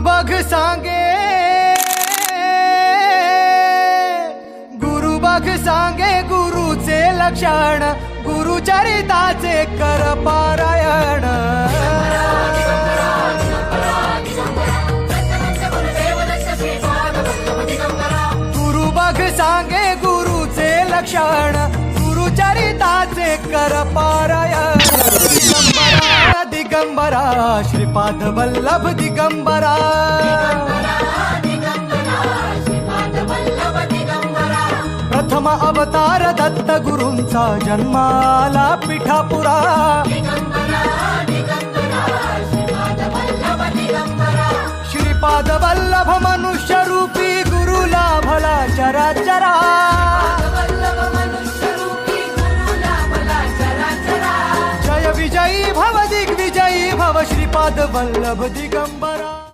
बघ सांगे, गुरु बघ सांगे गुरुचे लक्षण, गुरुचरिताचे कर पारायण. गुरु बघ सांगे गुरुचे लक्षण, गुरुचरिताचे कर पारायण. दिगंबरा दिगंबरा श्रीपाद वल्लभ दिगंबरा. प्रथम अवतार दत्त गुरूंचा जन्माला पिठापुरा. श्रीपाद वल्लभ मनुष्य रूपी गुरु लाभला चराचरा. जय विजयी भव दिग्विजयी भव श्रीपाद वल्लभ दिगंबरा.